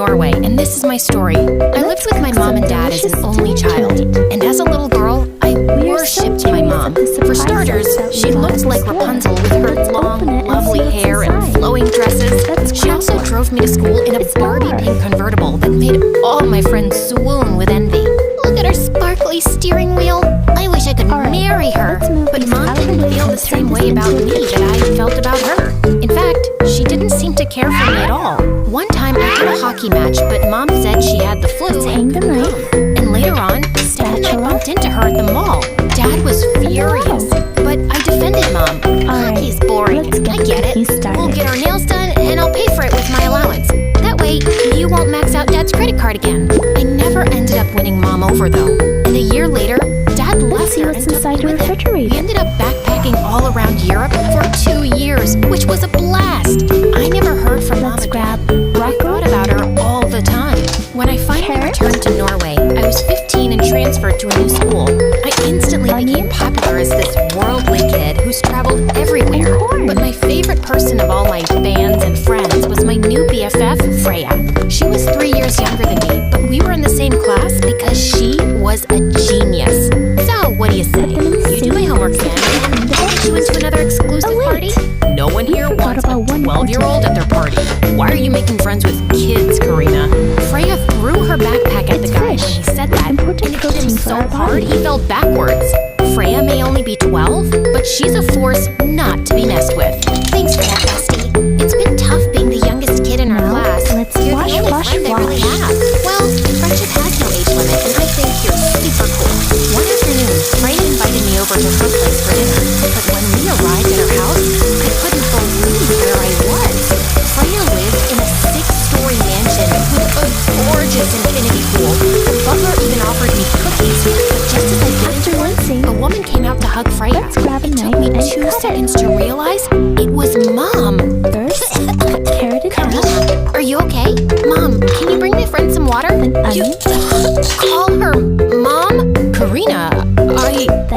Norway, and this is my story. I lived with my mom and dad as an only child, and as a little girl, I worshipped my mom. For starters, she looked like Rapunzel with her long, lovely hair and flowing dresses. She also drove me to school in a Barbie pink convertible that made all my friends swoon with envy. Look at her sparkly steering wheel. I wish I could marry her. But Mom didn't feel the same way about me that I felt about her. In fact, she didn't seem to care for me at all. One time I had a hockey match, but Mom said she had the flu and couldn't come. And later on, Dad and I bumped into her at the mall. Dad was furious, but I defended Mom. Hockey's boring. I get it. We'll get our nails done, and I'll pay for it with my allowance. That way, you won't max out Dad's credit card again. I never ended up winning Mom over, though. And a year later, Dad left her and took me with him. We ended up backpacking all around Europe for 2 years, which was a blast. I never heard from Mom again, but I thought about her all the time. When I finally returned to Norway, I was 15 and transferred to a new school. I instantly became popular as this worldly kid who's traveled everywhere. But my favorite person of all my fans and friends was my new BFF, Freya. She was 3 years younger than me, but we were in the same class because she was a genius. So, what do you say? You do my homework then, and I'll get you into another exclusive party? No one here wants a 12-year-old at their party. Why are you making friends with kids, Karina? Freya threw her backpack at the guy when he said that, and it hit him so hard he fell backwards. Freya may only be 12, but she's a force not to be messed with. Thanks for that, bestie. It's been tough being the youngest kid in our class. You're the only friend I really have. Well, friendship has no age limit, and I think you're super cool. One afternoon, Freya invited me over to her place for dinner, but when we arrived at her house, I couldn't believe where I was. Freya lived in a 6-story mansion with a gorgeous infinity pool. The butler even offered me cookies, but just as I did it, a woman came out to hug Freya. It took me 2 seconds to realize it was Mom. Karina, are you okay? Mom, can you bring my friend some water? You call her Mom? Karina,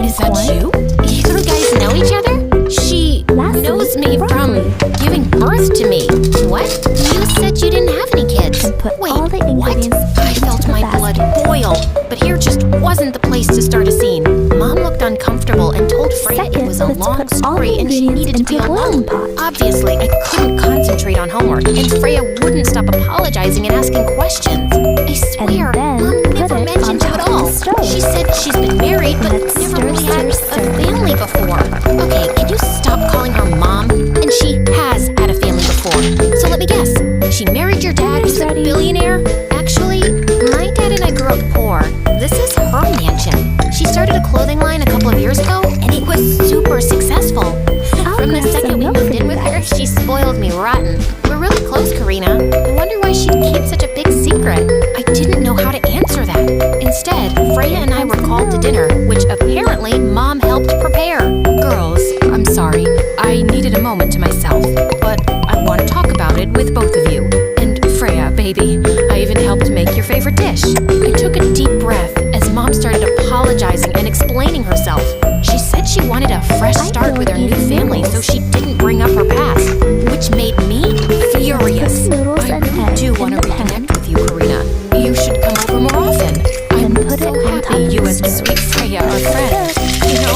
is that you? You guys know each other? She knows me from giving birth to me. What? You said you didn't have any kids. Wait, what? I felt my blood boil, but here just wasn't the place to start a scene. Mom looked uncomfortable and told Freya it was a long story and she needed to be alone. Obviously, I couldn't concentrate on homework, and Freya wouldn't stop apologizing and asking questions. I swear, Mom never mentioned you at all. She said she's been married, but never really had a family before. Okay, can you stop calling her Mom? And she has had a family before. So let me guess, she married your dad who's a billionaire? Actually, my dad and I grew up poor. This is her mansion. She started a clothing line a couple of years ago, and it was super successful. From the second we moved in with her, she spoiled me rotten. We're really close, Karina. I wonder why she'd keep such a big secret. I didn't know how to answer that. Instead, Freya and I were called to dinner, which apparently Mom helped prepare. Girls, I'm sorry. I needed a moment to myself, but I want to talk about it with both of you. And Freya, baby, I even helped make your favorite dish. I took a deep breath as Mom started apologizing and explaining herself. She said she wanted a fresh start with her new family, so she didn't bring up her past, which made me furious. I really do want to reconnect with you, Karina. You should come over more often. I'm so happy you and sweet Freya are friends. You know,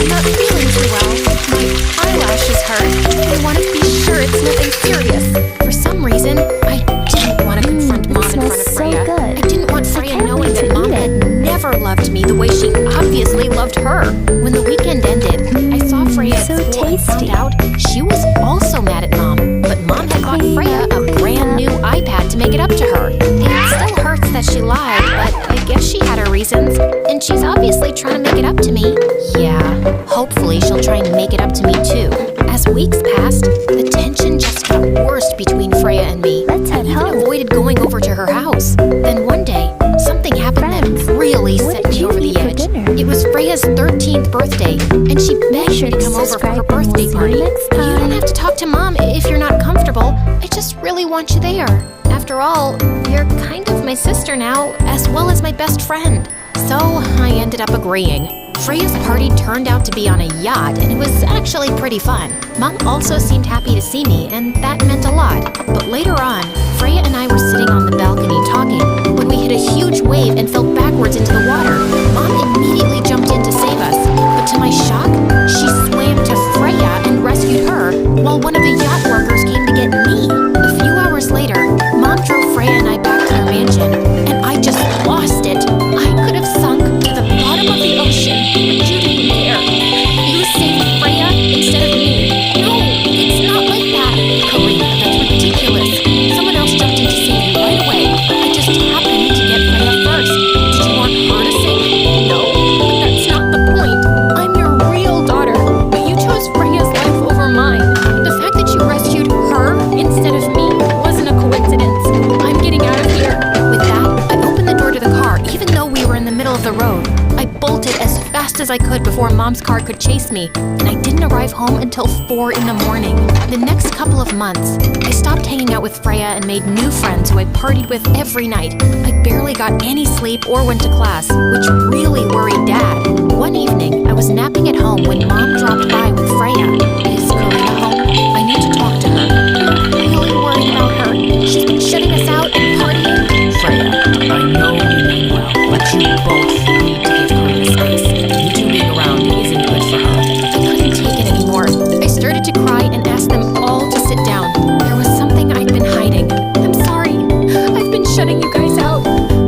I'm not feeling too well. My eyelashes hurt. I want to be sure it's nothing serious. For some reason, I didn't want to confront Mom in front of Freya. I didn't want Freya knowing that Mom had never loved me the way she obviously loved her. When the weekend ended, I saw Freya at school and found out she was also mad at Mom. But Mom had bought Freya a brand new iPad to make it up to her. It still hurts that she lied, but I guess she had her reasons. And she's obviously trying to make it up to me. Yeah, hopefully she'll try and make it up to me too. As weeks passed, the tension just got worse between Freya and me. I even avoided going over to her house. Then one day, something happened that really set me over the edge. It was Freya's 13th birthday, and she begged me to come over for her birthday party. You don't have to talk to Mom if you're not comfortable. I just really want you there. After all, you're kind of my sister now, as well as my best friend. So I ended up agreeing. Freya's party turned out to be on a yacht, and it was actually pretty fun. Mom also seemed happy to see me, and that meant a lot. But later on, Freya and I were sitting on the balcony talking when we hit a huge wave and fell backwards into the water. Mom immediately jumped in to save us, but to my shock, she swam to Freya and rescued her, while one of the yacht workers came to get me. A few hours later, Mom drove Freya and I back to our mansion, and I just lost it. I could have sunk to the bottom of the ocean, but you didn't care. You saved Freya instead of me. No, it's not like that. Karina, that's ridiculous. Someone else jumped in to save you right away. I just happened to get Freya first. Did you want her to sink? No, but that's not the point. I'm your real daughter, but you chose Freya's life over mine. The fact that you rescued her instead of me wasn't a coincidence. I'm getting out of here. With that, I opened the door to the car, even though we were in the middle of the road. I bolted as fast as I could before Mom's car could chase me, and I didn't arrive home until 4 in the morning. The next couple of months, I stopped hanging out with Freya and made new friends who I partied with every night. I barely got any sleep or went to class, which really worried Dad. One evening, I was napping at home when Mom dropped by with Freya. Is Karina home? I need to talk to her. I'm really worried about her. She's been shutting us out and partying. Freya, I know you mean well, but you both need to give Karina space. You two being around isn't good for her. I couldn't take it anymore. I started to cry and asked them all to sit down. There was something I'd been hiding. I'm sorry. I've been shutting you guys out.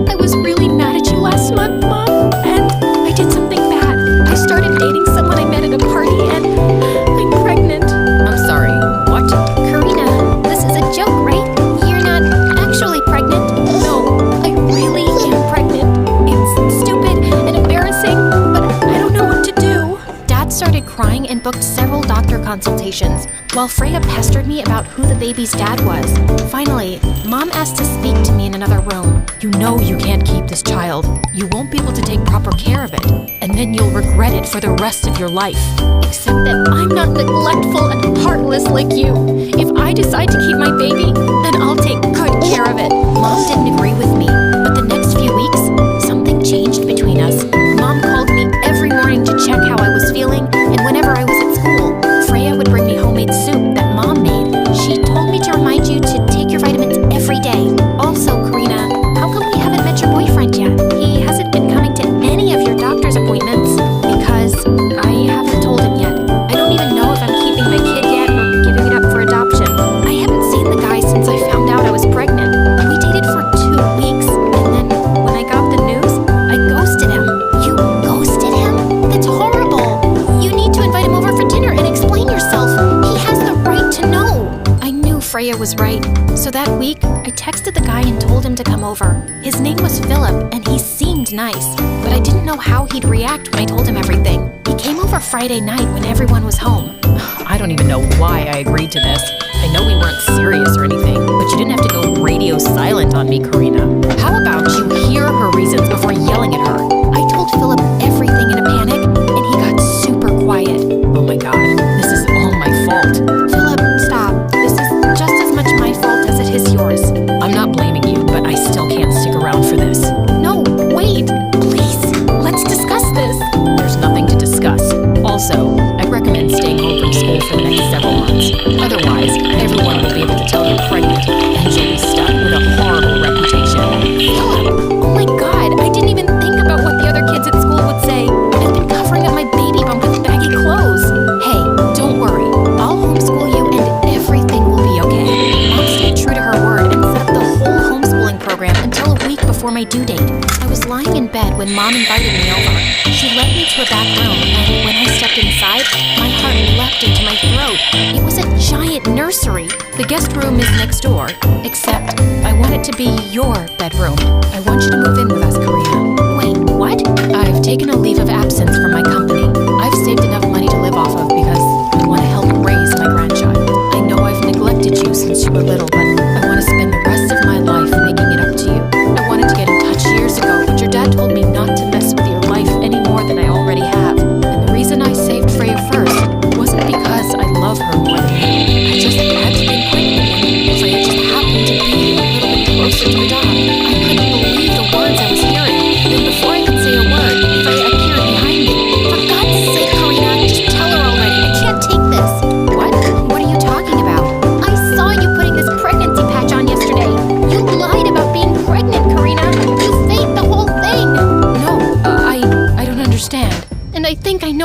I was really mad at you last month, Mom, and I did something bad. I started dating someone I met at a party, and I'm pregnant. I'm sorry, what? Karina, this is a joke, right? You're not actually pregnant? No, I really am pregnant. It's stupid and embarrassing, but I don't know what to do. Dad started crying and booked several doctor consultations, while Freya pestered me about who the baby's dad was. Finally, Mom asked to speak to me in another room. You know you can't keep this child. You won't be able to take proper care of it, and then you'll regret it for the rest of your life. Except that I'm not neglectful and heartless like you. If I decide to keep my baby, then I'll take good care of it. Mom didn't agree with me, but the next few weeks, something changed between us. Mom called me every morning to check how I was feeling, and whenever I was at school, Freya would bring me homemade soup that Mom made. She told me to remind you to take your vitamins every day. Also, Karina, how come we haven't met your boyfriend yet? He hasn't been coming to any of your doctor's appointments because I haven't told him yet. I don't even know if I'm keeping my kid yet or giving it up for adoption. I haven't seen the guy since I found out I was pregnant. We dated for 2 weeks, and then when I got the news, I ghosted him. You ghosted him? That's horrible. You need to invite him over for dinner and explain yourself. He has the right to know. I knew Freya was right. So that week, I texted the guy and told him to come over. His name was Philip, and he seemed nice, but I didn't know how he'd react when I told him everything. He came over Friday night when everyone was home. I don't even know why I agreed to this. I know we weren't serious or anything, but you didn't have to go radio silent on me, Karina. How about you hear her reasons before yelling at her? I told Philip everything in a panic, and he got super quiet. Oh my God, this is all my fault. Philip, stop. This is just as much my fault as it is yours. I'm not blaming you, but I still can't stick around for this. No, wait. Please, let's discuss this. There's nothing to discuss. Also, I recommend staying home from school for the next several months. Otherwise, everyone will be able to tell you're pregnant, and you'll be stuck with a horrible reputation. Philip, oh my God, I didn't even think about what the other kids at school would say. I've been covering up my baby bump with baggy clothes. Hey, don't worry. I'll homeschool you and everything will be okay. Mom stayed true to her word and set up the whole homeschooling program until a week before my due date. I was lying in bed when Mom invited me over. She led me to a back room, and when I stepped inside, my heart leapt into my throat. It was a giant nursery. The guest room is next door, except I want it to be your bedroom. I want you to move in with us, Karina. Wait, what? I've taken a leave of absence from my company. I've saved enough money to live off of because I want to help raise my grandchild. I know I've neglected you since you were little, but I want to spend the rest of my life making it up to you. I wanted to get in touch years ago, but your dad told me not to mess with your life any more than I already have. And the reason I saved Freya first wasn't because I love her more than you. I just had to be pregnant, and Freya just happened to be a little bit closer to the dog. I couldn't believe the words I was hearing. Then before I could say a word, Freya appeared behind me. For God's sake, Karina, just tell her already. I can't take this. What? What are you talking about? I saw you putting this pregnancy pack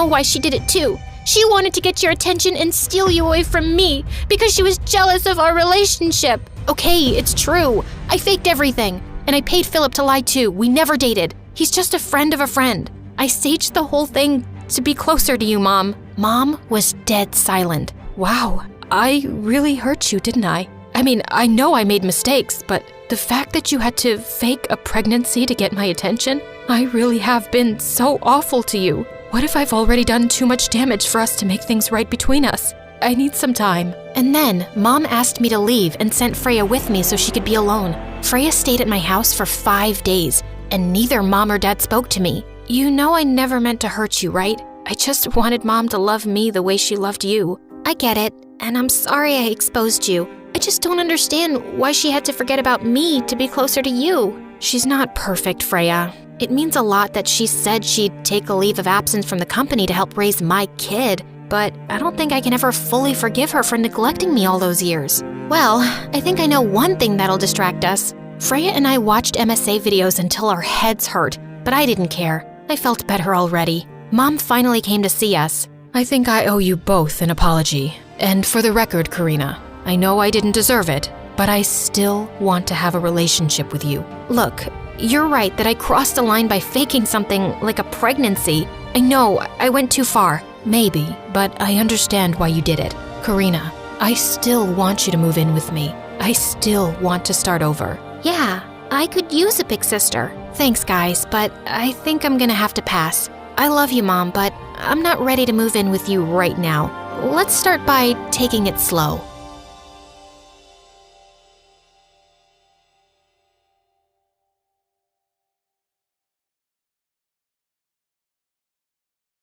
why she did it too. She wanted to get your attention and steal you away from me because she was jealous of our relationship. Okay, it's true. I faked everything. And I paid Philip to lie too. We never dated. He's just a friend of a friend. I staged the whole thing to be closer to you, Mom. Mom was dead silent. Wow, I really hurt you, didn't I? I mean, I know I made mistakes, but the fact that you had to fake a pregnancy to get my attention, I really have been so awful to you. What if I've already done too much damage for us to make things right between us? I need some time. And then, Mom asked me to leave and sent Freya with me so she could be alone. Freya stayed at my house for 5 days, and neither Mom or Dad spoke to me. You know I never meant to hurt you, right? I just wanted Mom to love me the way she loved you. I get it, and I'm sorry I exposed you. I just don't understand why she had to forget about me to be closer to you. She's not perfect, Freya. It means a lot that she said she'd take a leave of absence from the company to help raise my kid, but I don't think I can ever fully forgive her for neglecting me all those years. Well, I think I know one thing that'll distract us. Freya and I watched MSA videos until our heads hurt, but I didn't care. I felt better already. Mom finally came to see us. I think I owe you both an apology. And for the record, Karina, I know I didn't deserve it, but I still want to have a relationship with you. Look, you're right that I crossed the line by faking something like a pregnancy. I know, I went too far. Maybe, but I understand why you did it. Karina, I still want you to move in with me. I still want to start over. Yeah, I could use a big sister. Thanks, guys, but I think I'm gonna have to pass. I love you, Mom, but I'm not ready to move in with you right now. Let's start by taking it slow.